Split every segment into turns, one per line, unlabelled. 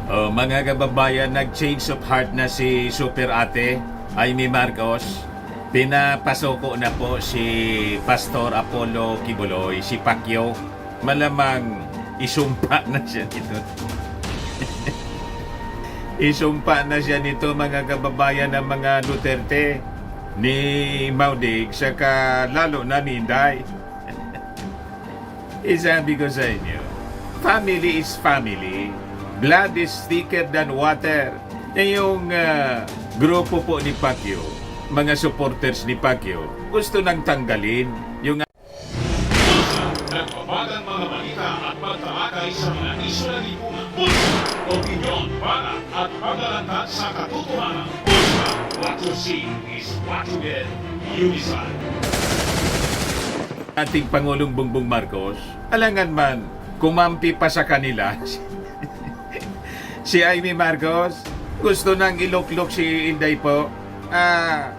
Oh, mga kababayan, nag-change of heart na si Super Ate Amy Marcos. Pinapasoko na po si Pastor Apollo Kibuloy, si Pacquiao. Malamang isumpa na siya nito. Isumpa na siya nito, mga kababayan, ng mga Duterte, ni Maudig, saka lalo na ni Inday. Isabi ko sa inyo, family is family. Blood is thicker than water. Yung grupo po ni Pacquiao, mga supporters ni Pacquiao, gusto nang tanggalin yung
nagbabagang mga balita at pagtamakay sa mga isyo na lipunan. Bulsa, opinyon, para at paglalantad sa katotohanan. Bulsa, what you see is what you get. Unisan.
ating Pangulong Bongbong Marcos, alangan man, kumampi pa sa kanila. Si Amy Marcos, gusto nang iluklok si Inday po.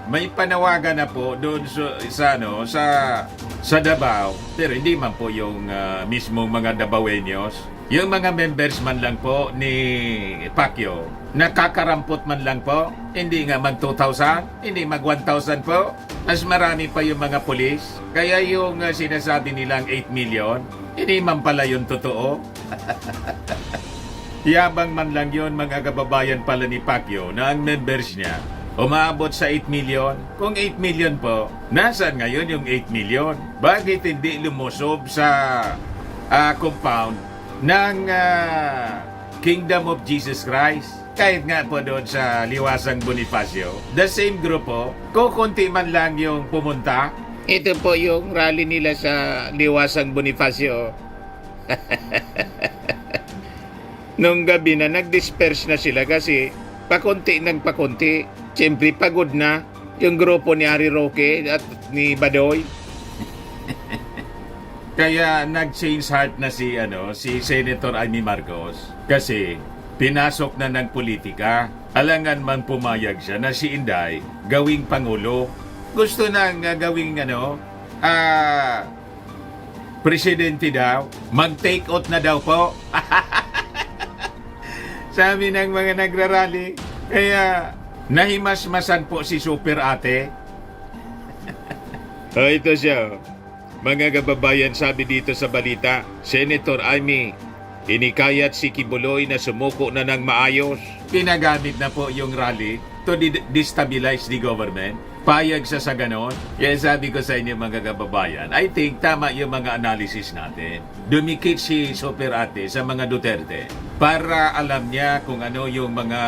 May panawagan na po doon sa Davao, pero hindi man po yung mismong mga Davaoeños. Yung mga members man lang po ni Pacquiao, nakakarampot man lang po, hindi nga mag 2,000, hindi mag 1,000 po. Mas marami pa yung mga pulis. Kaya yung sinasabi nilang 8 million, hindi man pala yung totoo. Yabang man lang yun, mga kababayan pala ni Pacquiao, na ang members niya umaabot sa 8 million. Kung 8 million po, nasaan ngayon yung 8 million? Bakit hindi lumusob sa compound ng Kingdom of Jesus Christ? Kahit nga po doon sa Liwasang Bonifacio, the same grupo, kukunti man lang yung pumunta. Ito po yung rally nila sa Liwasang Bonifacio. Nung gabi na, nag-disperse na sila kasi pakunti ng pakunti. Siyempre, pagod na yung grupo ni Harry Roque at ni Badoy. Kaya nag-change heart na si Senator Amy Marcos kasi pinasok na ng politika. Alangan man pumayag siya na si Inday gawing pangulo. Gusto nang gawing presidente daw. Mag-take out na daw po. Sabi ng mga nagrarally. Kaya nahimasmasan po si Super Ate. Ito siya. Mga kababayan, sabi dito sa balita, Senator Amy, hinikayat si Kibuloy na sumuko na ng maayos. Ginagamit na po yung rally to destabilize the government. Payag sa ganon. Kaya sabi ko sa inyo, mga kababayan, I think tama yung mga analysis natin. Dumikit si Super Ate sa mga Duterte para alam niya kung ano yung mga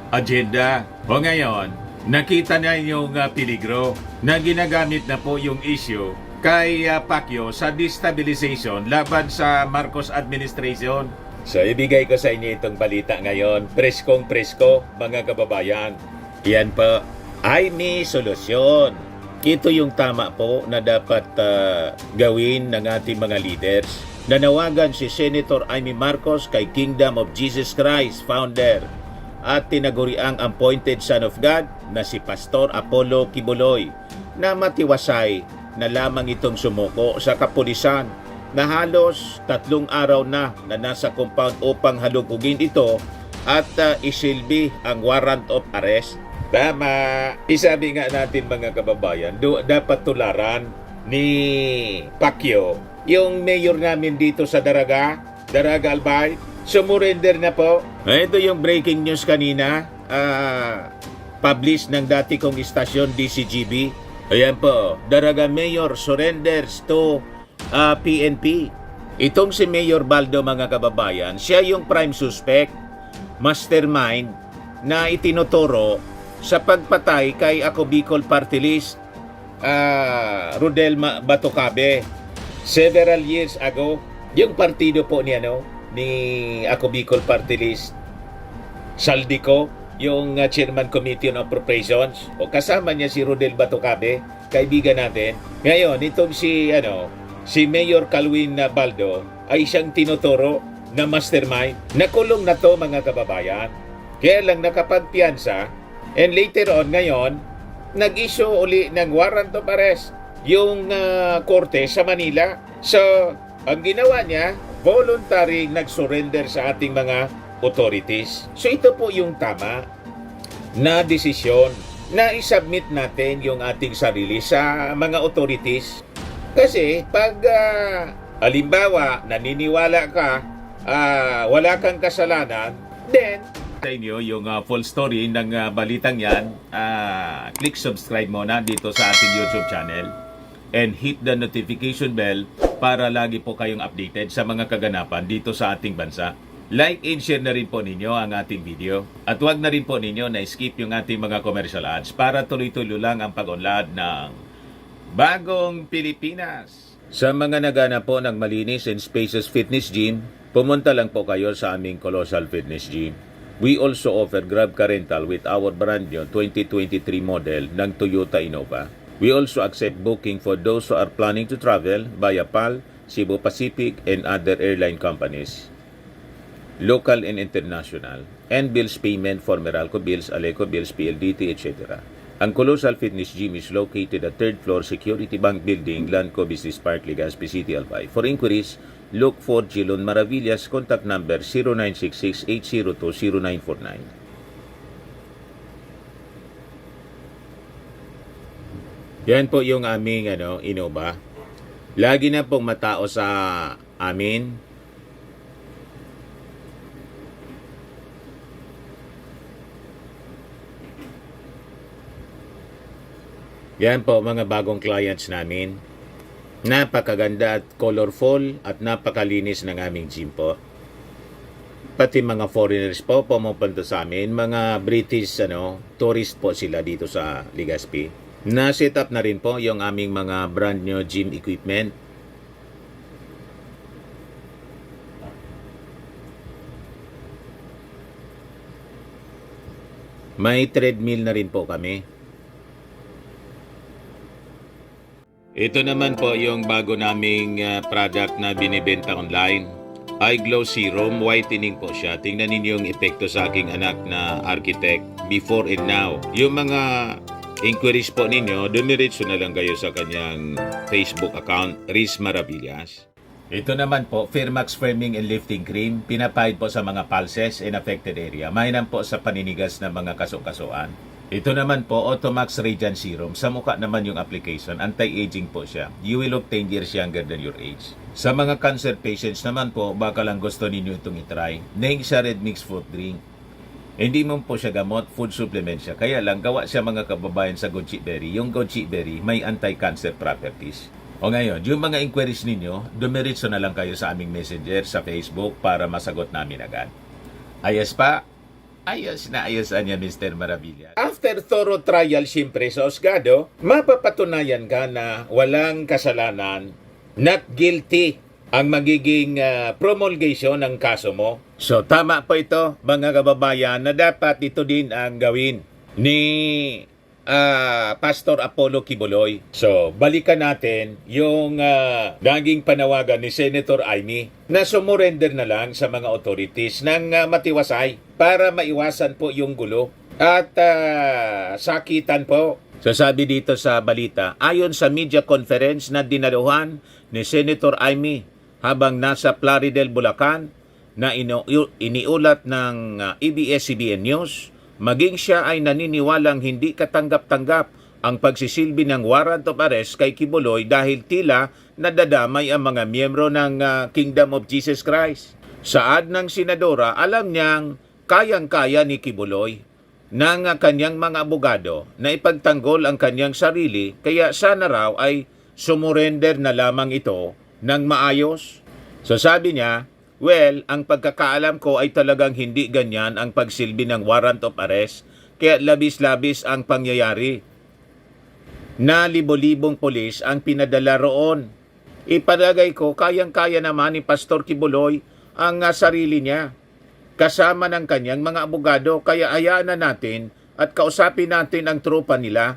agenda. O ngayon, nakita na yung peligro na ginagamit na po yung issue kay Pacquiao sa destabilization laban sa Marcos administration. So ibigay ko sa inyo itong balita ngayon. Preskong presko, mga kababayan. Yan po ay may solusyon. Ito yung tama po na dapat gawin ng ating mga leaders. Nanawagan si Senator Amy Marcos kay Kingdom of Jesus Christ founder at tinaguriang appointed son of God na si Pastor Apollo Kibuloy na matiwasay na lamang itong sumuko sa kapulisan na halos 3 araw na nasa compound upang halugugin ito at isilbi ang warrant of arrest. Tama. Isabi nga natin, mga kababayan, dapat tularan ni Pacquiao yung mayor namin dito sa Daraga Albay. Sumurrender na po. Ito yung breaking news kanina. Publish ng dati kong istasyon, DCGB. Ayan po, Daraga Mayor surrenders to PNP. Itong si Mayor Baldo, mga kababayan, siya yung prime suspect, mastermind na itinuturo sa pagpatay kay Ako Bicol Party List Rodel Batocabe several years ago. Yung partido po ni Ako Bicol Party List Saldico, yung Chairman Committee on Appropriations, o kasama niya si Rodel Batocabe, kaibigan natin. Ngayon, itong si Mayor Calwin Baldo ay siyang tinuturo na mastermind. Nakulong na to, mga kababayan. Kaya lang nakapagpiyansa. And later on, ngayon, nag-issue uli ng warrant of arrest yung korte sa Manila. So, ang ginawa niya, voluntary nag-surrender sa ating mga authorities. So ito po yung tama na desisyon na isubmit natin yung ating sarili sa mga authorities. Kasi pag halimbawa naniniwala ka wala kang kasalanan, then sa inyo yung full story ng balitang yan, click subscribe muna dito sa ating YouTube channel and hit the notification bell para lagi po kayong updated sa mga kaganapan dito sa ating bansa. Like and share na rin po ninyo ang ating video. At huwag na rin po ninyo na skip yung ating mga commercial ads para tuloy-tuloy lang ang pag-unlad ng Bagong Pilipinas. Sa mga nagana po ng malinis and spacious fitness gym, pumunta lang po kayo sa aming Colossal Fitness Gym. We also offer Grab Car Rental with our brand new 2023 model ng Toyota Innova. We also accept booking for those who are planning to travel via PAL, Cebu Pacific, and other airline companies, local and international, and bills payment for Meralco Bills, Aleco Bills, PLDT, etc. Ang Colossal Fitness Gym is located at 3rd floor Security Bank Building, Lanco Business Park, Legazpi City, Albay. For inquiries, look for Gilon Maravillas, contact number 0966-802-0949. Yan po yung aming Innova. Lagi na pong matao sa amin. Yan po mga bagong clients namin. Napakaganda at colorful at napakalinis ng aming gym po. Pati mga foreigners po pumupunta sa amin, mga British tourist po sila dito sa Legazpi. Na-set up na rin po yung aming mga brand new gym equipment. May treadmill na rin po kami. Ito naman po yung bago naming product na binibenta online. Eye Glow Serum, whitening po siya. Tingnan ninyo yung epekto sa aking anak na architect before and now. Yung mga inquiries po ninyo, dumiretso na lang kayo sa kanyang Facebook account, Riz Maravillas. Ito naman po, Firmax Firming and Lifting Cream, pinapahid po sa mga pulses and affected area. Mainam po sa paninigas ng mga kaso-kasuan. Ito naman po, Automax Radiant Serum. Sa mukha naman yung application, anti-aging po siya. You will look 10 years younger than your age. Sa mga cancer patients naman po, baka lang gusto ninyo itong itry. Neng siya red mixed fruit drink. Hindi mo po siya gamot, food supplement siya. Kaya lang, gawa siya mga kababayan sa goji berry. Yung goji berry may anti-cancer properties. O ngayon, yung mga inquiries ninyo, dumiretso na lang kayo sa aming messenger sa Facebook para masagot namin agad. Ayos pa? Ayos na ayos niya, Mr. Maravilla. After thorough trial, siyempre sa Osgado, mapapatunayan ka na walang kasalanan, not guilty, ang magiging promulgation ng kaso mo. So tama po ito, mga kababayan, na dapat ito din ang gawin ni Pastor Apollo Kibuloy. So balikan natin yung naging panawagan ni Senator Amy na sumurrender na lang sa mga authorities ng matiwasay para maiwasan po yung gulo at sakitan po. So sabi dito sa balita, ayon sa media conference na dinaluhan ni Senator Amy habang nasa Plaridel, Bulacan, na iniulat ng ABS-CBN News, maging siya ay naniniwalang hindi katanggap-tanggap ang pagsisilbi ng warrant of arrest kay Kibuloy dahil tila nadadamay ang mga miyembro ng Kingdom of Jesus Christ. Saad ng senadora, alam niyang kayang-kaya ni Kibuloy ng kanyang mga abogado na ipagtanggol ang kanyang sarili, kaya sana raw ay sumurrender na lamang ito ng maayos. So sabi niya, well, ang pagkakaalam ko ay talagang hindi ganyan ang pagsilbi ng warrant of arrest, kaya labis-labis ang pangyayari na libo-libong pulis ang pinadala roon. Ipalagay ko, kayang-kaya naman ni Pastor Kibuloy ang sarili niya, kasama ng kanyang mga abogado, kaya hayaan na natin at kausapin natin ang tropa nila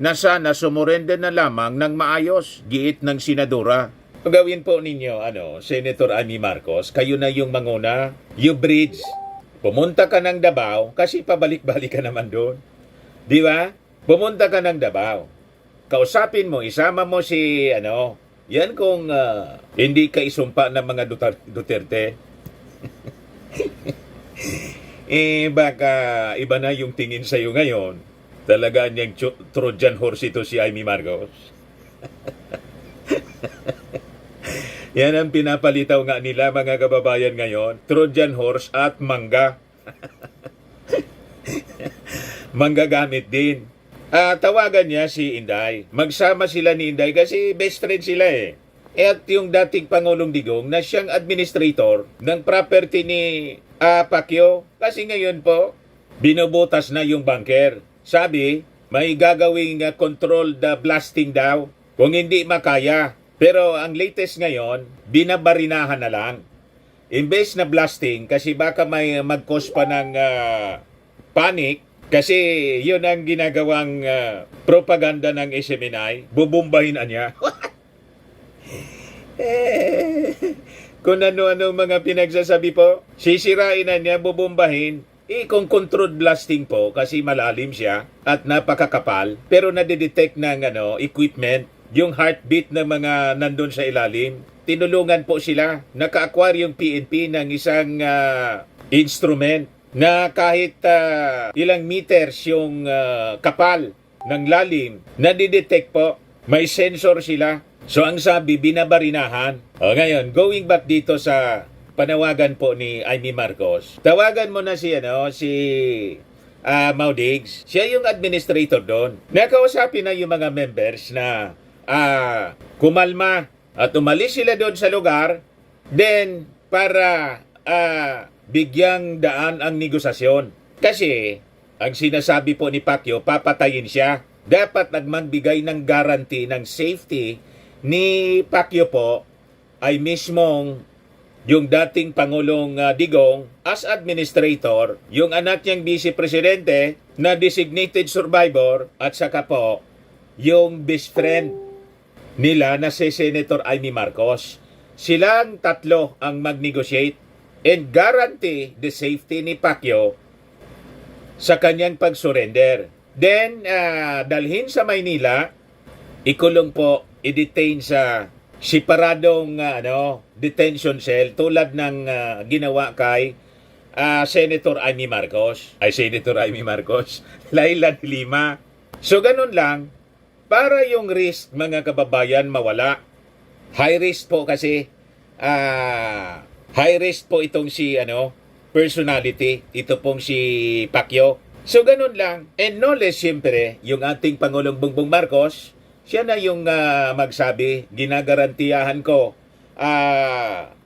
na sana sumurrender na lamang ng maayos, giit ng senadora. Gawin po ninyo, Senator Amy Marcos, kayo na yung manguna, you bridge. Pumunta ka ng Davao, kasi pabalik-balik ka naman doon. Di ba? Pumunta ka ng Davao. Kausapin mo, isama mo si, yan kung hindi ka isumpa ng mga Duterte. Baka iba na yung tingin sa'yo ngayon. Talaga niyang Trojan horse ito si Amy Marcos. Yan ang pinapalitaw nga nila mga kababayan ngayon. Trojan horse at mangga. Manggagamit din. Tawagan niya si Inday. Magsama sila ni Inday kasi best friend sila eh. At yung dating Pangulong Digong na siyang administrator ng property ni Pacquiao. Kasi ngayon po, binubutas na yung bunker. Sabi, may gagawing controlled blasting daw kung hindi makaya. Pero ang latest ngayon, binabarinahan na lang. Imbes na blasting, kasi baka may mag-cause pa ng panic, kasi yun ang ginagawang propaganda ng SMNI, bubumbahin na niya. Kung ano-ano mga pinagsasabi po, sisirain na niya, bubumbahin. Kung controlled blasting po, kasi malalim siya at napakakapal, pero nadidetect ng equipment, yung heartbeat ng mga nandun sa ilalim, tinulungan po sila. Naka-acquire yung PNP ng isang instrument na kahit ilang meters yung kapal ng lalim, nadidetect po. May sensor sila. So ang sabi, binabarinahan. Ngayon, going back dito sa panawagan po ni Amy Marcos, tawagan mo na si Mau Diggs. Siya yung administrator doon. Nakausapin na yung mga members na kumalma at umalis sila doon sa lugar, then para bigyang daan ang negosasyon. Kasi ang sinasabi po ni Pacquiao, papatayin siya. Dapat nagmagbigay ng guarantee ng safety ni Pacquiao po ay mismong yung dating Pangulong Digong as administrator, yung anak niyang vice presidente na designated survivor, at saka po yung best friend nila na si Senator Amy Marcos. Silang tatlo ang mag-negotiate and guarantee the safety ni Pacquiao sa kanyang pag-surrender. Then, dalhin sa Maynila, ikulong po, i-detain sa separadong detention cell tulad ng ginawa kay Senator Amy Marcos. Senator Amy Marcos, Laila de Lima. So, ganun lang. Para yung risk, mga kababayan, mawala. High risk po kasi. High risk po itong si personality. Ito pong si Pacquiao. So, ganun lang. And no less, siyempre, yung ating Pangulong Bongbong Marcos, siya na yung magsabi, ginagarantiyahan ko,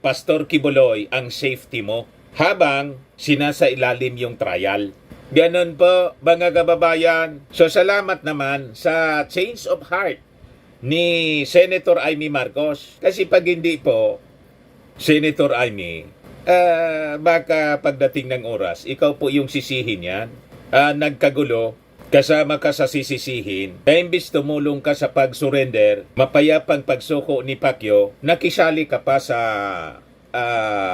Pastor Kibuloy, ang safety mo habang sinasa ilalim yung trial. Ganon po, mga kababayan. So, salamat naman sa change of heart ni Senator Amy Marcos. Kasi pag hindi po, Senator Amy, baka pagdating ng oras, ikaw po yung sisihin yan. Nagkagulo, kasama ka sa sisisihin, na imbis tumulong ka sa pag-surrender, mapayapang pagsuko ni Pacquiao, nakisali ka pa sa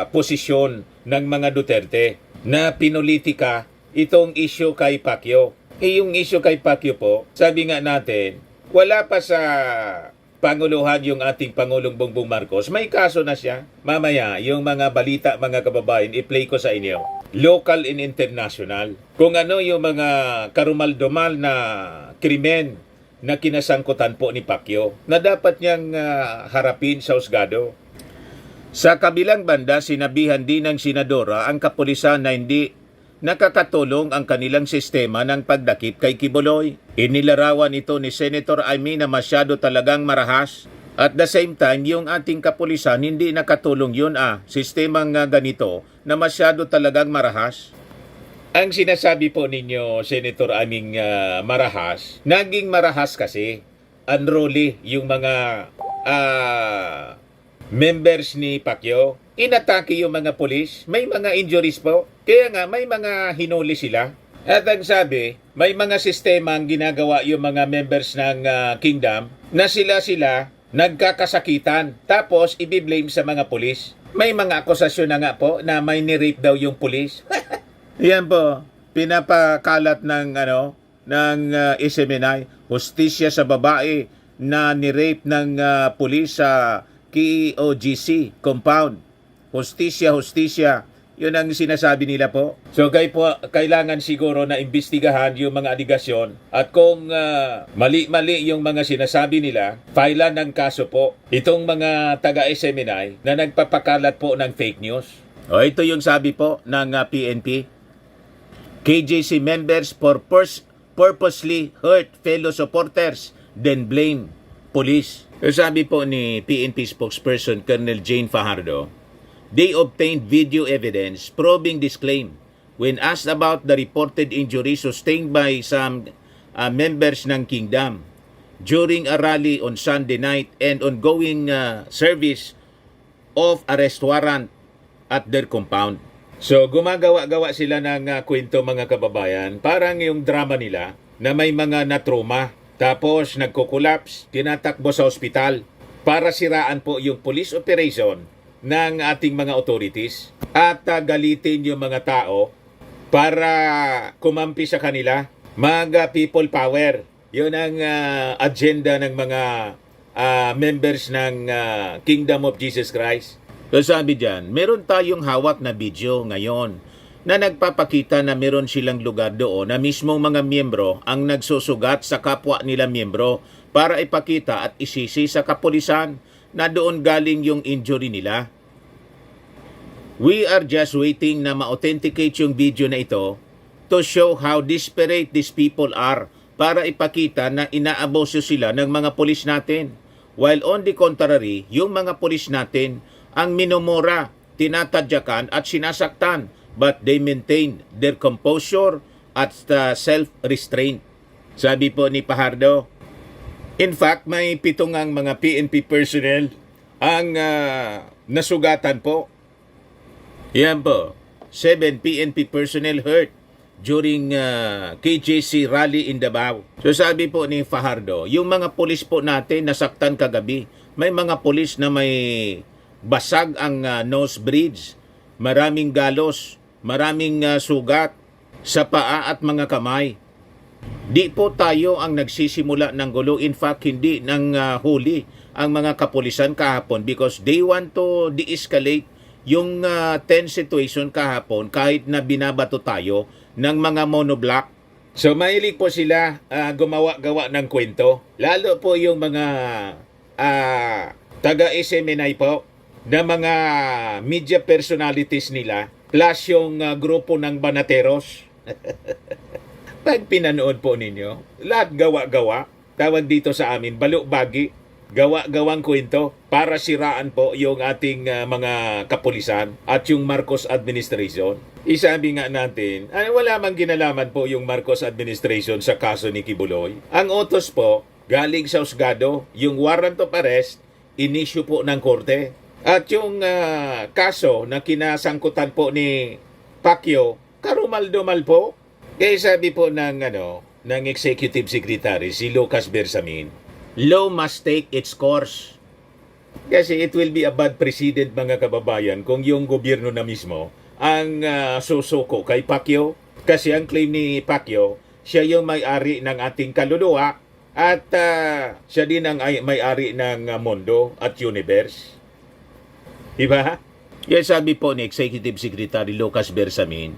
posisyon ng mga Duterte na pinulitika itong issue kay Pacquiao. Yung issue kay Pacquiao po, sabi nga natin, wala pa sa Panguluhan yung ating Pangulong Bongbong Marcos, may kaso na siya. Mamaya, yung mga balita, mga kababayan, i-play ko sa inyo. Local and international. Kung ano yung mga karumal-dumal na krimen na kinasangkutan po ni Pacquiao na dapat niyang harapin sa husgado. Sa kabilang banda, sinabihan din ng senadora ang kapulisan na hindi nakakatulong ang kanilang sistema ng pagdakip kay Kibuloy. Inilarawan ito ni Senator Amy na masyado talagang marahas. At the same time, yung ating kapulisan, hindi nakatulong yun sistemang ganito na masyado talagang marahas. Ang sinasabi po ninyo, Senator Aming marahas, naging marahas kasi unruly yung mga members ni Pacquiao. Inatake yung mga pulis, may mga injuries po. Kaya nga, may mga hinuli sila. At ang sabi, may mga sistema ang ginagawa yung mga members ng kingdom na sila nagkakasakitan. Tapos, ibiblame sa mga pulis. May mga akusasyon na nga po na may nirape daw yung pulis. Yan po, pinapakalat ng SMNI, hustisya sa babae na nirape ng pulis sa KOGC compound. Hustisya. Yun ang sinasabi nila po. So kailangan siguro na imbestigahan yung mga aligasyon at kung mali-mali yung mga sinasabi nila, filean ng kaso po itong mga taga-SMNI na nagpapakalat po ng fake news. O ito yung sabi po ng PNP. KJC members purposely hurt fellow supporters then blame police. So sabi po ni PNP spokesperson Colonel Jane Fajardo, they obtained video evidence probing this claim. When asked about the reported injuries sustained by some members ng Kingdom during a rally on Sunday night and ongoing service of arrest warrant at their compound. So gumagawa-gawa sila ng kwento mga kababayan, parang yung drama nila na may mga natruma, tapos nagko-collapse, tinatakbo sa ospital para siraan po yung police operation ng ating mga authorities at galitin yung mga tao para kumampi sa kanila. Mga people power. Yun ang agenda ng mga members ng Kingdom of Jesus Christ. So sabi dyan, meron tayong hawak na video ngayon na nagpapakita na meron silang lugar doon na mismong mga miyembro ang nagsusugat sa kapwa nila miyembro para ipakita at isisi sa kapulisan na doon galing yung injury nila. We are just waiting na ma-authenticate yung video na ito to show how desperate these people are para ipakita na inaabuso sila ng mga pulis natin. While on the contrary, yung mga pulis natin ang minumura, tinatadyakan at sinasaktan, but they maintain their composure at self-restraint. Sabi po ni Fajardo. In fact, may 7 ang mga PNP personnel ang nasugatan po. Yan po, 7 PNP personnel hurt during KJC rally in Davao. So sabi po ni Fajardo, yung mga pulis po natin nasaktan kagabi. May mga pulis na may basag ang nose bridge, maraming galos, maraming sugat sa paa at mga kamay. Di po tayo ang nagsisimula ng gulo. In fact, hindi nang huli ang mga kapulisan kahapon because they want to de-escalate yung tense situation kahapon kahit na binabato tayo ng mga monoblock. So mahilig po sila gumawa-gawa ng kwento. Lalo po yung mga taga-SMNI po na mga media personalities nila plus yung grupo ng Banateros. Pag pinanood po ninyo, lahat gawa-gawa, tawag dito sa amin, balok-bagi, gawa-gawang kwento para siraan po yung ating mga kapulisan at yung Marcos administration. Isabi nga natin, wala mang ginalaman po yung Marcos administration sa kaso ni Kibuloy. Ang utos po, galing sa Husgado, yung warrant of arrest, inisyu po ng korte. At yung kaso na kinasangkutan po ni Pacquiao, karumal-dumal po. Kaya sabi po ng Executive Secretary, si Lucas Bersamin, law must take its course. Kasi it will be a bad precedent mga kababayan kung yung gobyerno na mismo ang susuko kay Pacquiao. Kasi ang claim ni Pacquiao, siya yung may-ari ng ating kaluluwa at siya din ang may-ari ng mundo at universe. Diba? Kaya sabi po ni Executive Secretary Lucas Bersamin,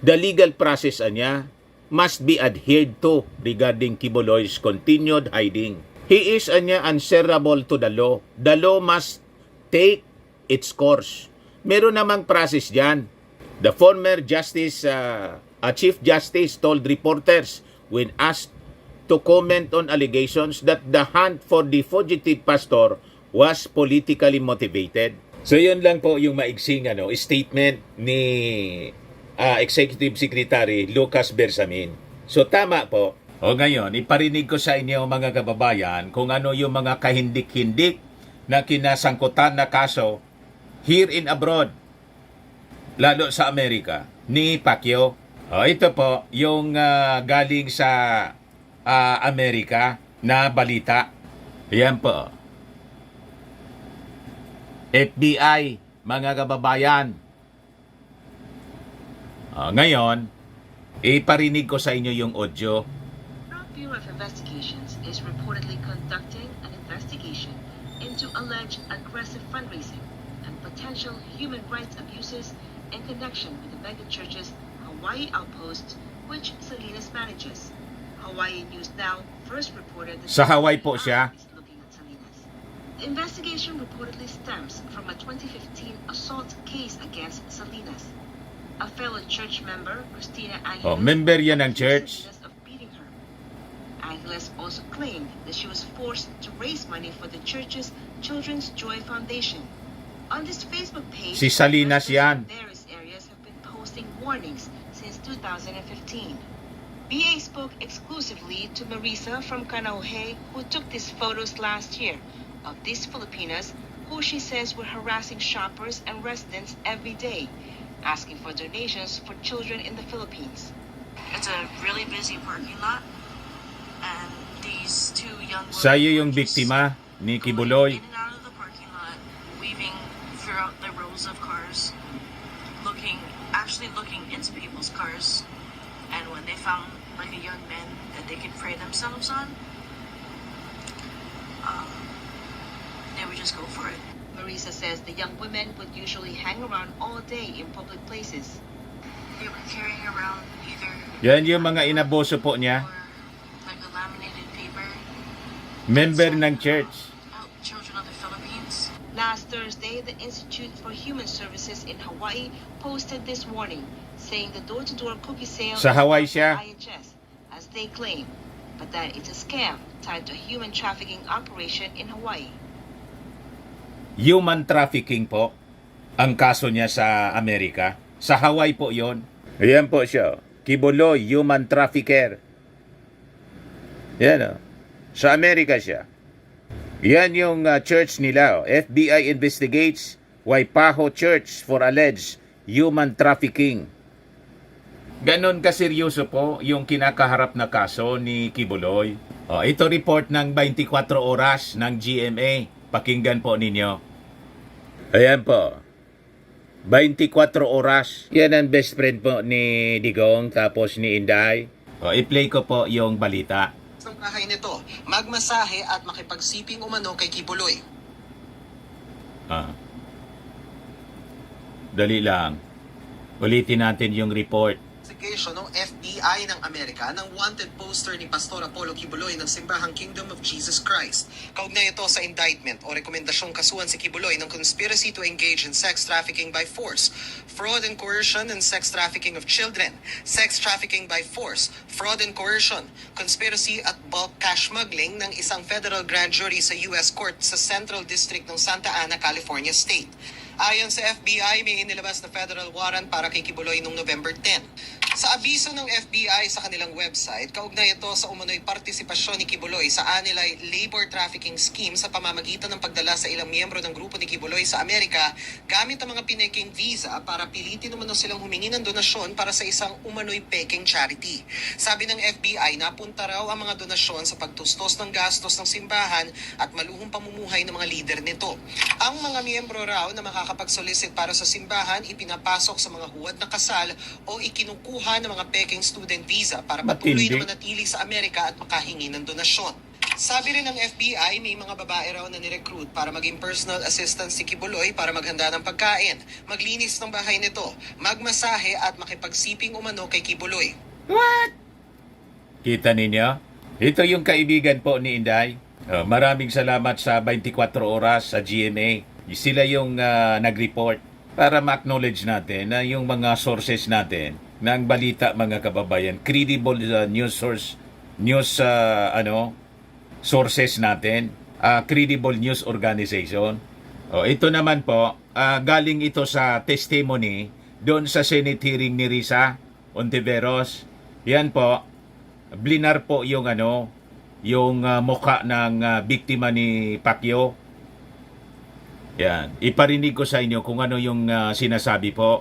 the legal process niya must be adhered to regarding Kibuloy's continued hiding. He is answerable to the law. The law must take its course. Meron namang process dyan. The former Chief Justice told reporters when asked to comment on allegations that the hunt for the fugitive pastor was politically motivated. So yun lang po yung maigsing statement ni Executive Secretary Lucas Bersamin. So tama po. O ngayon, iparinig ko sa inyo mga kababayan kung ano yung mga kahindik-hindik na kinasangkutan na kaso here in abroad, lalo sa Amerika, ni Pacquiao. O ito po yung galing sa Amerika na balita. Ayan po. FBI, mga kababayan. Ngayon, iparinig ko sa inyo yung audio.
Bureau of Investigations is reportedly conducting an investigation into alleged aggressive fundraising and potential human rights abuses in connection with the megachurch's Hawaii outpost, which Salinas manages. Hawaii News Now first reported that
Sa Hawaii po siya.
is looking at Salinas. The investigation reportedly stems from a 2015 assault case against Salinas. A fellow church member, Christina Angeles,
Oh, member yan ng
accused
church.
Salinas of beating her. Angeles also claimed that she was forced to raise money for the church's Children's Joy Foundation. On this Facebook page,
Si Salinas yan.
residents from various areas have been posting warnings since 2015. BA spoke exclusively to Marisa from Kanauhe, who took these photos last year of these Filipinas who she says were harassing shoppers and residents every day, asking for donations for children in the Philippines.
It's a really busy parking lot, and these two young women
Sa'yo yung
were just
biktima ni
going
Kibuloy.
in and out of the parking lot, weaving throughout the rows of cars, actually looking into people's cars, and when they found like a young man that they could prey themselves on, they would just go for it.
Marisa says the young women would usually hang around all day in public places.
They were carrying around either
Yan yung mga inaboso po niya.
or like a laminated paper.
Member ng church.
Help children of the Philippines.
Last Thursday, the Institute for Human Services in Hawaii posted this warning, saying the door-to-door cookie sale
Sa Hawaii
is
siya.
not IHS, as they claim, but that it's a scam tied to a human trafficking operation in Hawaii.
Human trafficking po ang kaso niya sa Amerika. Sa Hawaii po yon. Ayan po siya. Kibuloy, human trafficker. Yan o. Sa Amerika siya. Yan yung church nila. FBI investigates Waipaho Church for alleged human trafficking. Ganon kaseryoso po yung kinakaharap na kaso ni Kibuloy. Ito report ng 24 oras ng GMA. Pakinggan po ninyo. Ayan po. 24 oras. Yan ang best friend po ni Digong tapos ni Inday. I-play ko po yung balita.
Ng bahay nito, magmasahe at makipagsiping umano kay Kibuloy.
Dali lang. Ulitin natin yung report.
Investigation ng FBI ng Amerika ng wanted poster ni Pastor Apollo Kibuloy ng Simbahang Kingdom of Jesus Christ. Kaugnay ito sa indictment o rekomendasyong kasuhan si Kibuloy ng conspiracy to engage in sex trafficking by force, fraud and coercion, and sex trafficking of children, sex trafficking by force, fraud and coercion, conspiracy at bulk cash smuggling ng isang federal grand jury sa U.S. Court sa Central District ng Santa Ana, California State. Ayon sa FBI, may inilabas na federal warrant para kay Kibuloy noong November 10. Sa abiso ng FBI sa kanilang website, kaugnay ito sa umano'y partisipasyon ni Kibuloy sa Anilay labor trafficking scheme sa pamamagitan ng pagdala sa ilang miyembro ng grupo ni Kibuloy sa Amerika gamit ang mga pineking visa para pilitin umano silang humingi ng donasyon para sa isang umano'y peking charity. Sabi ng FBI, napunta raw ang mga donasyon sa pagtustos ng gastos ng simbahan at maluhong pamumuhay ng mga lider nito. Ang mga miyembro raw na makakapag-solicit para sa simbahan, ipinapasok sa mga huwad na kasal o ikinukuha ng mga peking student visa para patuloy na manatili sa Amerika at makahingi ng donasyon. Sabi rin ng FBI, may mga babae raw na nirecruit para maging personal assistant si Kibuloy para maghanda ng pagkain, maglinis ng bahay nito, magmasahe at makipagsiping umano kay Kibuloy.
Kita ninyo? Ito yung kaibigan po ni Inday. Maraming salamat sa 24 oras sa GMA. Sila yung nag-report para ma-acknowledge natin na yung mga sources natin ng balita, mga kababayan, credible news source, sources natin, credible news organization. Ito naman po, galing ito sa testimony doon sa Senate hearing ni Risa Ontiveros. Yan po, blinar po yung mukha ng biktima ni Pacquiao. Yan, iparinig ko sa inyo kung ano yung sinasabi po.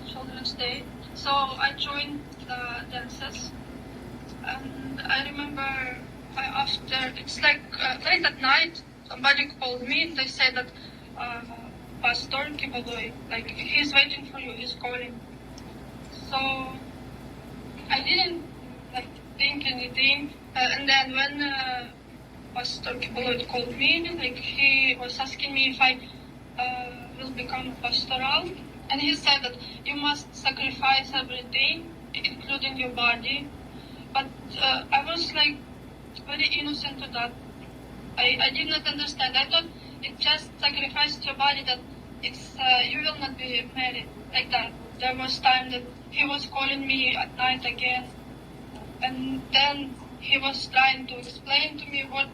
Children's Day. So I joined the dances, and I remember after it's like late at night, somebody called me and they said that Pastor Kibuloy, like he's waiting for you, he's calling. So I didn't think anything, and then when Pastor Kibuloy called me, like he was asking me if I will become pastoral. And he said that you must sacrifice everything, including your body. But I was like very innocent to that. I did not understand. I thought it just sacrificed your body, that it's you will not be married like that. There was time that he was calling me at night again, and then he was trying to explain to me what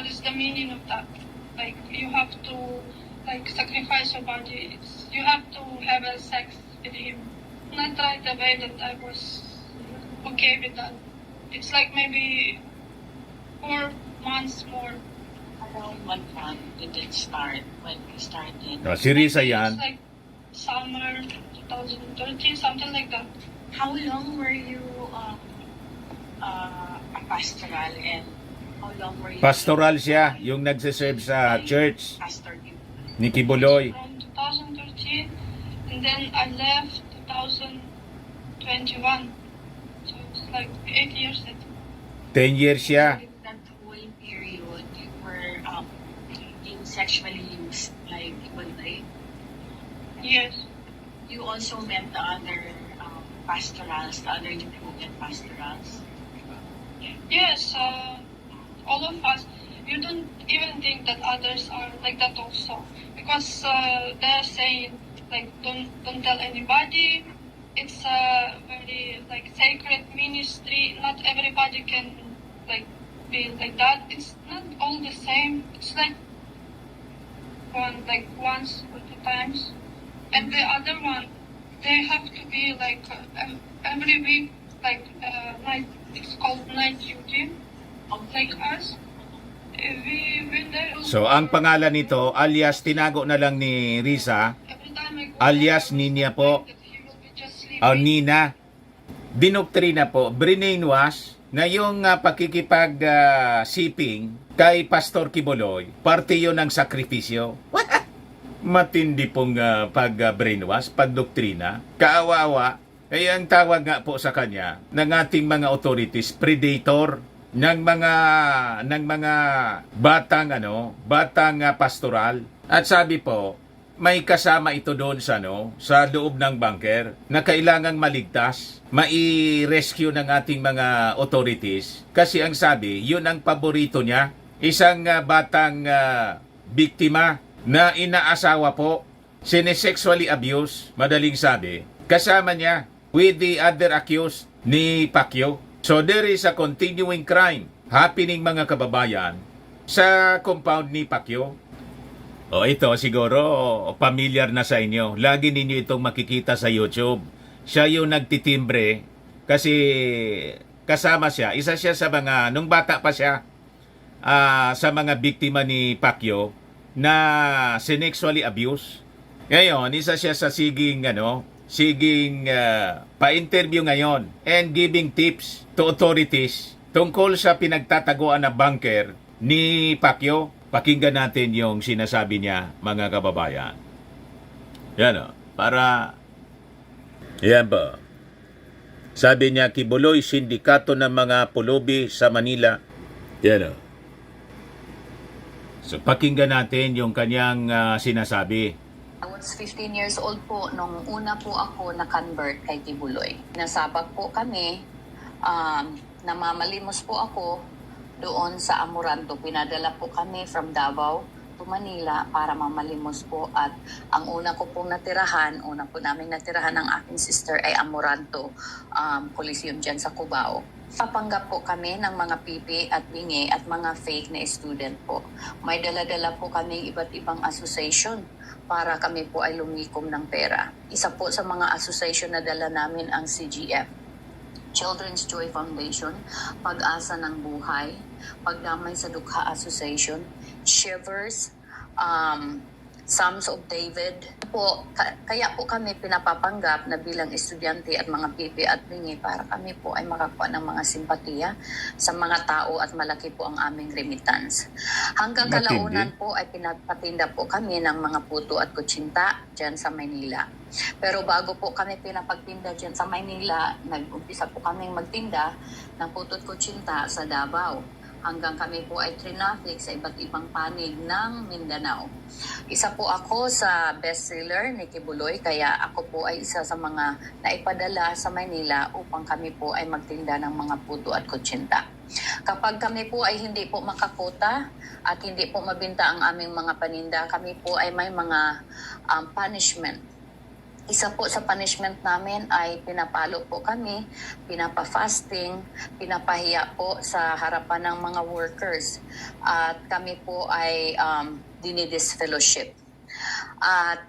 is the meaning of that. Like you have to like sacrifice your body. You have to have a sex with him. Not right away that I was okay with that. It's like maybe 4 months more.
Around what month did it start when we started?
Si Risa
It's
yan.
like summer 2013, something like that.
How long were you a pastoral, and how long were you
Pastoral siya, yung nagsiserve sa church
pastor?
ni Kibuloy.
From 2013, and then I left 2021. So it's like 8 years.
10 years siya.
During that whole period, you were being sexually used, like Kibuloy.
Yes.
You also met the other pastorals, the other devoted pastorals.
Yes, all of us. You don't even think that others are like that also, because they're saying like don't tell anybody. It's a very like sacred ministry. Not everybody can like be like that. It's not all the same. It's like once or 2 times, and the other one they have to be like every week, like night. It's called night duty, like us. We went there.
So ang pangalan nito, alias tinago na lang ni Risa,
Every time I go
alias
there,
Ninya po,
that he will be just sleeping.
Nina, dinoktrina po, brainwash na yung pakikipag-siping kay Pastor Kibuloy, parte yun ng sakripisyo. Matindi pong pag-brainwash, pagdoktrina, kaawa-awa. Eh ang tawag nga po sa kanya ng ating mga authorities, predator ng mga batang pastoral. At sabi po, may kasama ito doon sa loob ng bunker na kailangang maligtas, mai-rescue ng ating mga authorities, kasi ang sabi, yun ang paborito niya, isang batang biktima na inaasawa po, sinesexually abuse, madaling sabi, kasama niya with the other accused ni Pacquiao. So there is a continuing crime happening, mga kababayan, sa compound ni Pacquiao. O ito siguro familiar na sa inyo. Lagi ninyo itong makikita sa YouTube. Siya yung nagtitimbre kasi kasama siya. Isa siya sa mga, nung bata pa siya, sa mga biktima ni Pacquiao na sexually abuse. Ngayon, isa siya sa siging pa-interview ngayon and giving tips to authorities tungkol sa pinagtataguan na bunker ni Pacquiao. Pakinggan natin yung sinasabi niya, mga kababayan. Yan yan ba? Sabi niya, Kibuloy, sindikato ng mga pulubi sa Manila. Yan So pakinggan natin yung kanyang sinasabi.
I was 15 years old po nung una po ako na-convert kay Kibuloy. Nasabak po kami, namamalimos po ako doon sa Amoranto. Pinadala po kami from Davao to Manila para mamalimos po, at ang una ko pong natirahan, naming natirahan ng aking sister ay Amoranto Coliseum dyan sa Cubao. Papanggap po kami ng mga pipi at bingi at mga fake na student po. May dala-dala po kaming iba't ibang association para kami po ay lumikom ng pera. Isa po sa mga association na dala namin ang CGF, Children's Joy Foundation, Pag-asa ng Buhay, Pagdamay sa Dukha Association, Shivers, Psalms of David. Kaya po kami pinapapanggap na bilang estudyante at mga pipi at bingi para kami po ay makakuha ng mga simpatiya sa mga tao at malaki po ang aming remittance. Hanggang kalaunan po ay pinapatinda po kami ng mga puto at kutsinta dyan sa Maynila. Pero bago po kami pinapagtinda dyan sa Maynila, nag-umpisa po kaming magtinda ng puto at kutsinta sa Davao. hanggang kami po ay traffic sa iba't ibang panig ng Mindanao. Isa po ako sa bestseller ni Kibuloy, kaya ako po ay isa sa mga naipadala sa Maynila upang kami po ay magtinda ng mga puto at kutsinta. Kapag kami po ay hindi po makakota at hindi po mabinta ang aming mga paninda, kami po ay may mga punishment. Isa po sa punishment namin ay pinapalo po kami, pinapa-fasting, pinapahiya po sa harapan ng mga workers. At kami po ay dinidisfellowship. At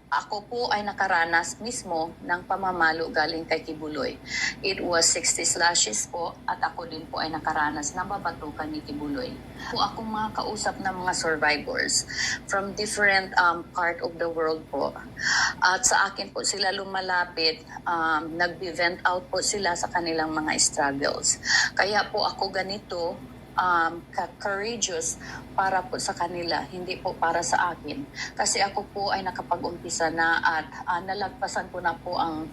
ako po ay nakaranas mismo ng pamamalo galing kay Kibuloy. It was 60 slashes po at ako din po ay nakaranas na babatukan ni Kibuloy. Po akong mga kausap ng mga survivors from different part of the world po. At sa akin po sila lumalapit, nag-vent out po sila sa kanilang mga struggles. Kaya po ako ganito, courageous para po sa kanila, hindi po para sa akin. Kasi ako po ay nakapag-umpisa na at nalagpasan ko na po ang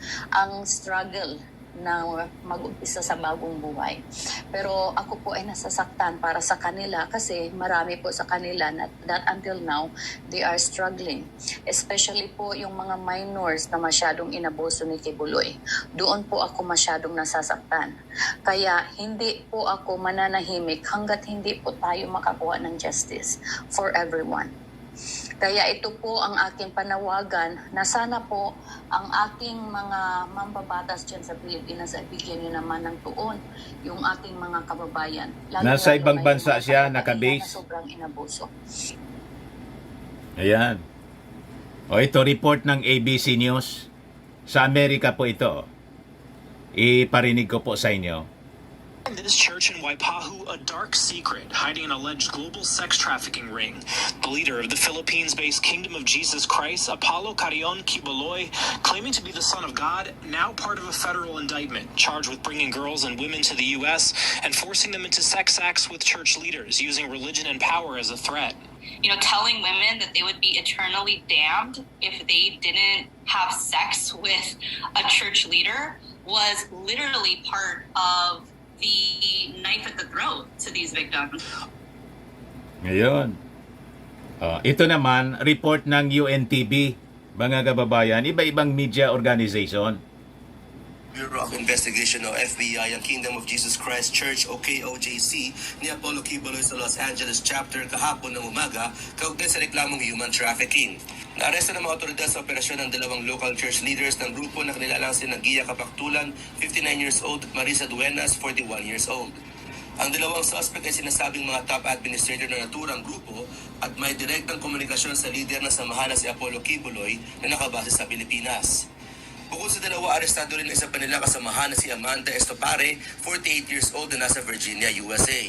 struggle na mag-umpisa sa bagong buhay. Pero ako po ay nasasaktan para sa kanila kasi marami po sa kanila that until now, they are struggling. Especially po yung mga minors na masyadong inabuso ni Kibuloy. Doon po ako masyadong nasasaktan. Kaya hindi po ako mananahimik hanggat hindi po tayo makakuha ng justice for everyone. Kaya ito po ang aking panawagan na sana po ang aking mga mambabatas dyan sa Pilipinas ay bigyan nyo naman ng tuon yung aking mga kababayan.
Nasa ibang
na
bansa
yung
siya,
mga
nakabase.
na sobrang inabuso.
Ayan. O ito, report ng ABC News. Sa Amerika po ito. Iparinig ko po sa inyo.
This church in Waipahu, a dark secret hiding an alleged global sex trafficking ring. The leader of the Philippines-based Kingdom of Jesus Christ, Apollo Carion Kibuloy, claiming to be the son of God, now part of a federal indictment, charged with bringing girls and women to the U.S. and forcing them into sex acts with church leaders, using religion and power as a threat.
Telling women that they would be eternally damned if they didn't have sex with a church leader was literally part of the knife at the throat to these victims.
Ngayon. Ito naman, report ng UNTV, mga kababayan, iba-ibang media organization.
Bureau of Investigation o FBI ang Kingdom of Jesus Christ Church o KOJC ni Apollo Kibuloy sa Los Angeles chapter kahapon ng umaga kaugnay sa reklamong human trafficking. Naaresto ng mga otoridad sa operasyon ng dalawang local church leaders ng grupo na kanilalang sina Gia Kapaktulan, 59 years old, at Marisa Duenas, 41 years old. Ang dalawang suspect ay sinasabing mga top administrator ng naturang grupo at may direktang komunikasyon sa leader ng samahan na si Apollo Kibuloy na nakabase sa Pilipinas. Bukod sa dalawa, arestado rin isa pa nilang kasamahan na si Amanda Estopare, 48 years old na nasa Virginia, USA.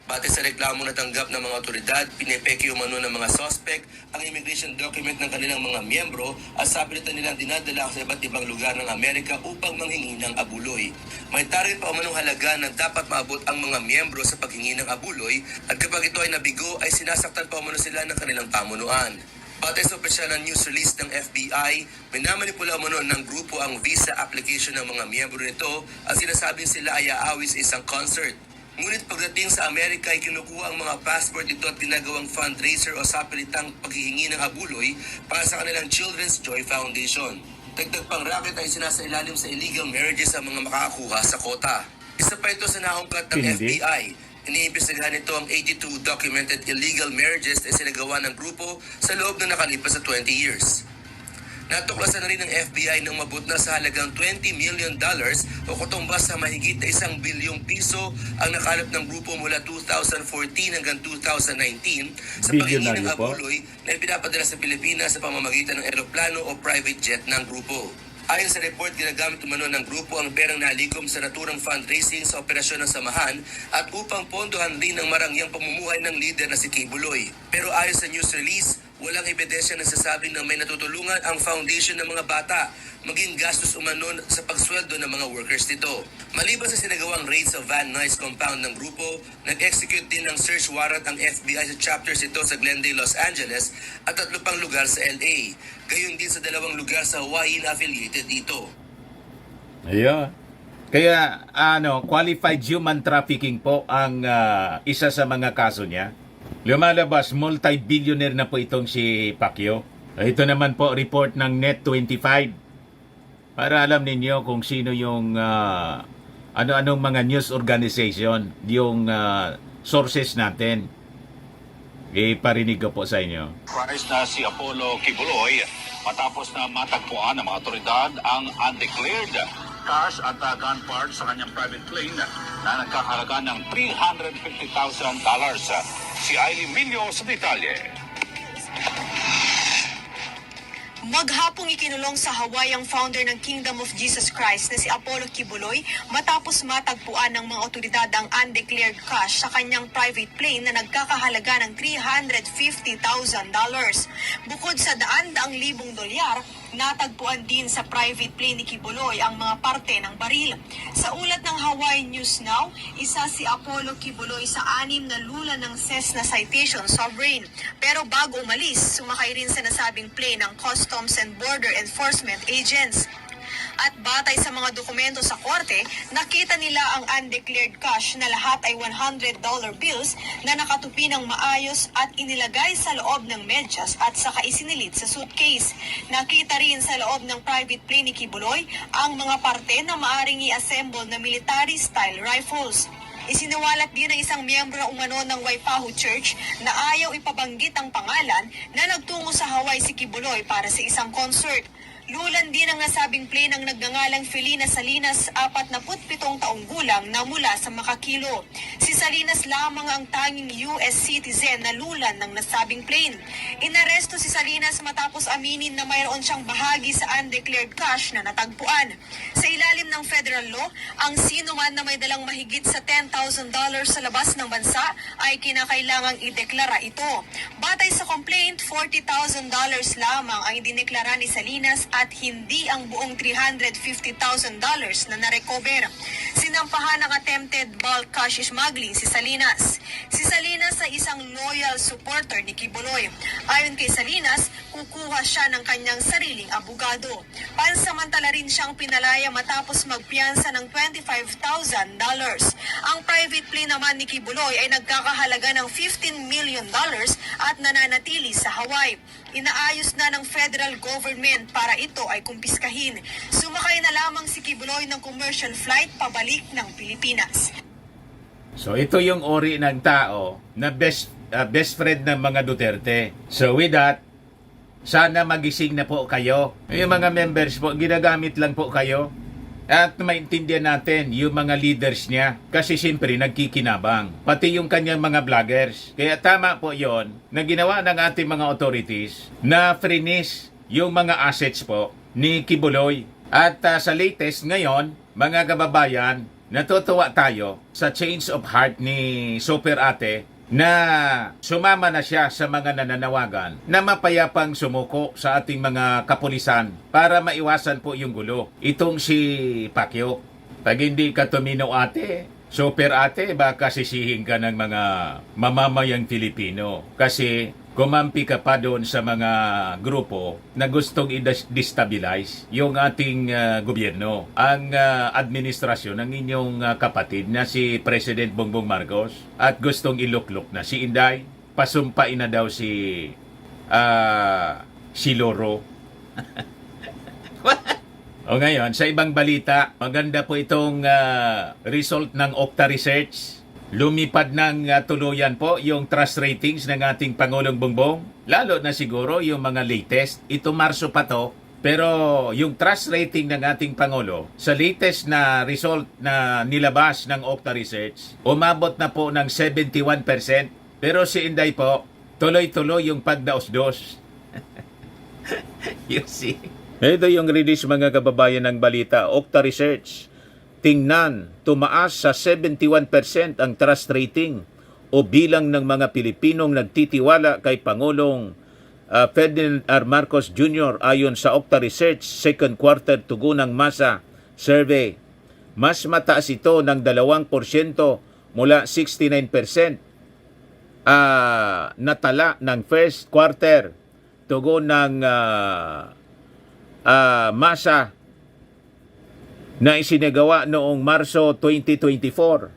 Batay sa reklamo natanggap ng mga otoridad, pinepeke umano ng mga suspect ang immigration document ng kanilang mga miyembro at sapilitan nilang dinadala sa iba't ibang lugar ng Amerika upang manghingi ng abuloy. May target pa umanong halaga na dapat maabot ang mga miyembro sa paghingi ng abuloy at kapag ito ay nabigo ay sinasaktan pa umano sila ng kanilang pamunuan. Batay sa opisyal na news release ng FBI, minamanipula umano ng grupo ang visa application ng mga miyembro nito at sinasabing sila ay aawi sa isang concert. Ngunit pagdating sa Amerika ay kinukuha ang mga passport ito at ginagawang fundraiser o sapilitang paghihingi ng abuloy para sa kanilang Children's Joy Foundation. Dagdag pang racket ay sinasailalim sa illegal marriages ang mga makakakuha sa kota. Isa pa ito sa nahungkat ng FBI. Iniimbestigahan nito ang 82 documented illegal marriages na sinagawa ng grupo sa loob ng nakalipas na 20 years. Natuklasan na rin ng FBI na umabot na sa halagang $20 million o kutumbas sa mahigit na 1 bilyong piso ang nakalap ng grupo mula 2014 hanggang 2019 sa paghingi ng abuloy na ipinapadala sa Pilipinas sa pamamagitan ng eroplano o private jet ng grupo. Ayon sa report, ginagamit umano ng grupo ang perang nalikom sa naturang fundraising sa operasyon ng samahan at upang pondohan rin ang marangyang pamumuhay ng leader na si Kibuloy. Pero ayon sa news release, walang ebidensya na sasabing na may natutulungan ang foundation ng mga bata, maging gastos umano sa pagsweldo ng mga workers nito. Maliban sa sinagawang raid sa Van Nuys compound ng grupo, nag-execute din ng search warrant ang FBI sa chapters ito sa Glendale, Los Angeles at 3 pang lugar sa LA. Gayon din sa 2 lugar sa Hawaii na affiliated dito.
Ayan. Kaya qualified human trafficking po ang isa sa mga kaso niya. Lumalabas, multi-billionaire na po itong si Pacquiao. Ito naman po report ng Net25 para alam ninyo kung sino yung ano-anong mga news organization, yung sources natin. Iparinig ko po sa inyo.
Christ na si Apollo Kibuloy matapos na matagpuan ng mga otoridad ang undeclared cash at gun parts sa kanyang private plane na nagkakahalaga ng $350,000. Si Aileen Millo sa detalye.
Maghapong ikinulong sa Hawaii ang founder ng Kingdom of Jesus Christ na si Apollo Kibuloy matapos matagpuan ng mga otoridad ang undeclared cash sa kanyang private plane na nagkakahalaga ng $350,000. Bukod sa $100,000, natagpuan din sa private plane ni Kibuloy ang mga parte ng baril. Sa ulat ng Hawaii News Now, isa si Apollo Kibuloy sa 6 na lula ng Cessna Citation Sovereign. Pero bago umalis, sumakay rin sa nasabing plane ng Customs and Border Enforcement agents. At batay sa mga dokumento sa korte, nakita nila ang undeclared cash na lahat ay $100 bills na nakatupi ng maayos at inilagay sa loob ng medyas at saka isinilit sa suitcase. Nakita rin sa loob ng private plane ni Kibuloy ang mga parte na maaring i-assemble na military-style rifles. Isinawalat din ng isang miyembro na umano ng Waipahu Church na ayaw ipabanggit ang pangalan na nagtungo sa Hawaii si Kibuloy para sa isang concert. Lulan din ang nasabing plane ng nagngangalang Felina Salinas, 47 taong gulang na mula sa Makakilo. Si Salinas lamang ang tanging US citizen na lulan ng nasabing plane. Inaresto si Salinas matapos aminin na mayroon siyang bahagi sa undeclared cash na natagpuan. Sa ilalim ng federal law, ang sino man na may dalang mahigit sa $10,000 sa labas ng bansa ay kinakailangang ideklara ito. Batay sa complaint, $40,000 lamang ang idineklara ni Salinas at hindi ang buong $350,000 na narecover. Sinampahan ng attempted bulk cash smuggling si Salinas. Si Salinas ay isang loyal supporter ni Kibuloy. Ayon kay Salinas, kukuha siya ng kanyang sariling abogado. Pansamantala rin siyang pinalaya matapos magpiyansa ng $25,000. Ang private plane naman ni Kibuloy ay nagkakahalaga ng $15 million at nananatili sa Hawaii. Inaayos na ng federal government para ito ay kumpiskahin. Sumakay na lamang si Kibuloy ng commercial flight pabalik ng Pilipinas.
So ito yung ori ng tao na best friend ng mga Duterte. So with that, sana magising na po kayo. Yung mga members po, ginagamit lang po kayo. At maintindihan natin yung mga leaders niya kasi siyempre nagkikinabang. Pati yung kanyang mga vloggers. Kaya tama po yon na ginawa ng ating mga authorities na freeze yung mga assets po ni Kibuloy. At sa latest ngayon, mga kababayan, natutuwa tayo sa change of heart ni Super Ate na sumama na siya sa mga nananawagan na mapayapang sumuko sa ating mga kapulisan para maiwasan po yung gulo. Itong si Pacquiao, pag hindi ka tumino ate, Super Ate, baka sisihin ka ng mga mamamayang Pilipino kasi kumampi ka pa doon sa mga grupo na gustong i-destabilize yung ating gobyerno. Ang administrasyon ng inyong kapatid na si President Bongbong Marcos at gustong iluklok na si Inday, pasumpain na daw si Loro. O ngayon, sa ibang balita, maganda po itong result ng Okta Research. Lumipad ng tuluyan po yung trust ratings ng ating Pangulong Bongbong. Lalo na siguro yung mga latest. Ito Marso pa to. Pero yung trust rating ng ating Pangulo, sa latest na result na nilabas ng Okta Research, umabot na po ng 71%. Pero si Inday po, tuloy-tuloy yung pagdaos-dos. You see? Ito yung release mga kababayan ng balita, Okta Research. Tingnan, tumaas sa 71% ang trust rating o bilang ng mga Pilipinong nagtitiwala kay Pangulong Ferdinand R. Marcos Jr. ayon sa Okta Research second quarter tugunang masa survey. Mas mataas ito ng 2% mula 69% natala ng first quarter tugon ng masa na isinagawa noong Marso 2024.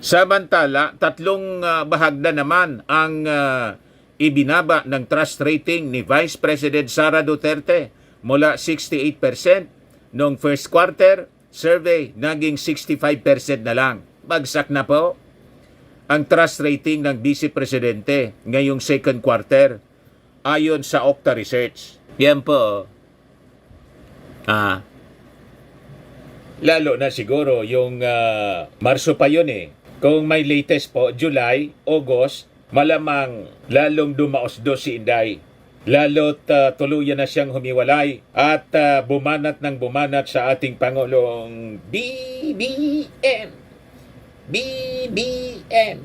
Samantala, 3 bahagda naman ang ibinaba ng trust rating ni Vice President Sara Duterte mula 68% noong first quarter survey, naging 65% na lang. Bagsak na po ang trust rating ng Vice Presidente ngayong second quarter ayon sa Okta Research. Yan po. Lalo na siguro yung Marso pa yun eh. Kung may latest po, July, August, malamang lalong dumaos-dos si Inday. Lalo't tuluyan na siyang humiwalay at bumanat ng bumanat sa ating Pangulong BBM.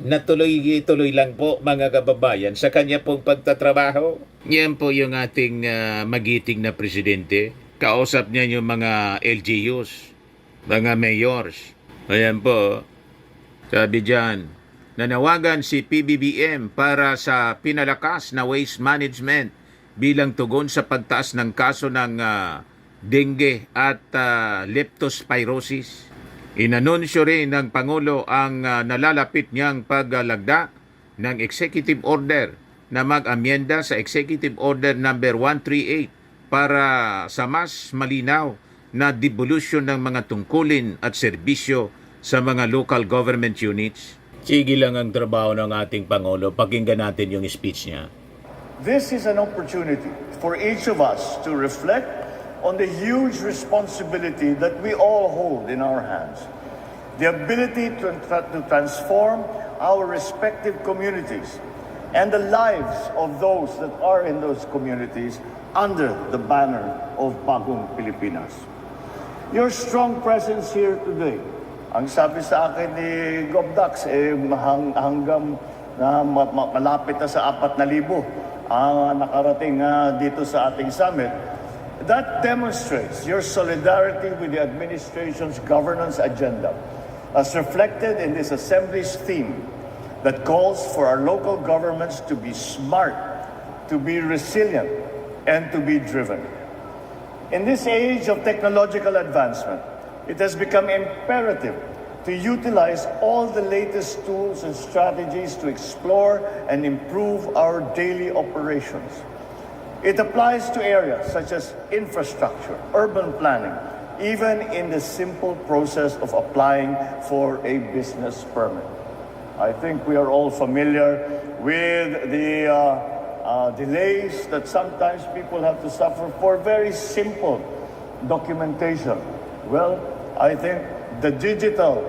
Na tuloy-tuloy lang po mga kababayan sa kanya pong pagtatrabaho. Yan po yung ating magiting na presidente. Kausap niya yung mga LGUs, mga mayors. Ayan po, sabi dyan, nanawagan si PBBM para sa pinalakas na waste management bilang tugon sa pagtaas ng kaso ng dengue at leptospirosis. Inanunsyo rin ng Pangulo ang nalalapit niyang paglagda ng executive order na mag-amyenda sa Executive Order number 138 para sa mas malinaw na devolution ng mga tungkulin at serbisyo sa mga local government units. Sige lang ang trabaho ng ating Pangulo. Pakinggan natin yung speech niya.
This is an opportunity for each of us to reflect on the huge responsibility that we all hold in our hands. The ability to transform our respective communities and the lives of those that are in those communities under the banner of Bagong Pilipinas. Your strong presence here today, ang sabi sa akin ni Gobdax, hanggang malapit na sa 4,000 ang nakarating dito sa ating summit. That demonstrates your solidarity with the administration's governance agenda, as reflected in this Assembly's theme that calls for our local governments to be smart, to be resilient, and to be driven. In this age of technological advancement, it has become imperative to utilize all the latest tools and strategies to explore and improve our daily operations. It applies to areas such as infrastructure, urban planning, even in the simple process of applying for a business permit. I think we are all familiar with the delays that sometimes people have to suffer for very simple documentation. Well, I think the digital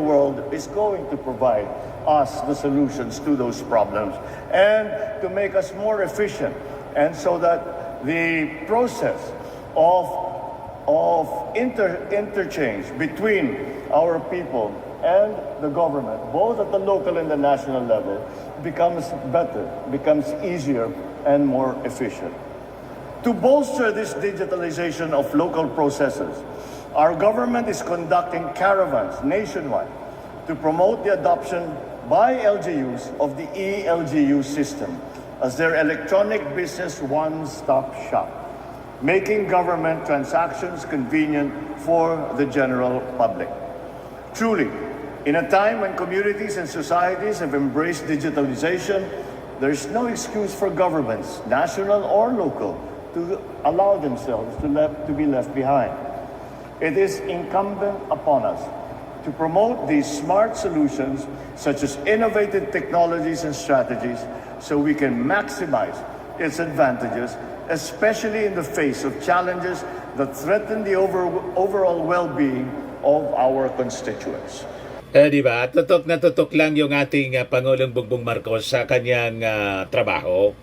world is going to provide us the solutions to those problems and to make us more efficient, and so that the process of interchange between our people and the government, both at the local and the national level, becomes better, becomes easier and more efficient. To bolster this digitalization of local processes, our government is conducting caravans nationwide to promote the adoption by LGUs of the eLGU system as their electronic business one-stop shop, making government transactions convenient for the general public. Truly, in a time when communities and societies have embraced digitalization, there is no excuse for governments, national or local, to allow themselves to be left behind. It is incumbent upon us to promote these smart solutions, such as innovative technologies and strategies, so we can maximize its advantages, especially in the face of challenges that threaten the overall well-being of our constituents.
Di ba? Tutok na tutok lang yung ating Pangulong Bongbong Marcos sa kanyang trabaho.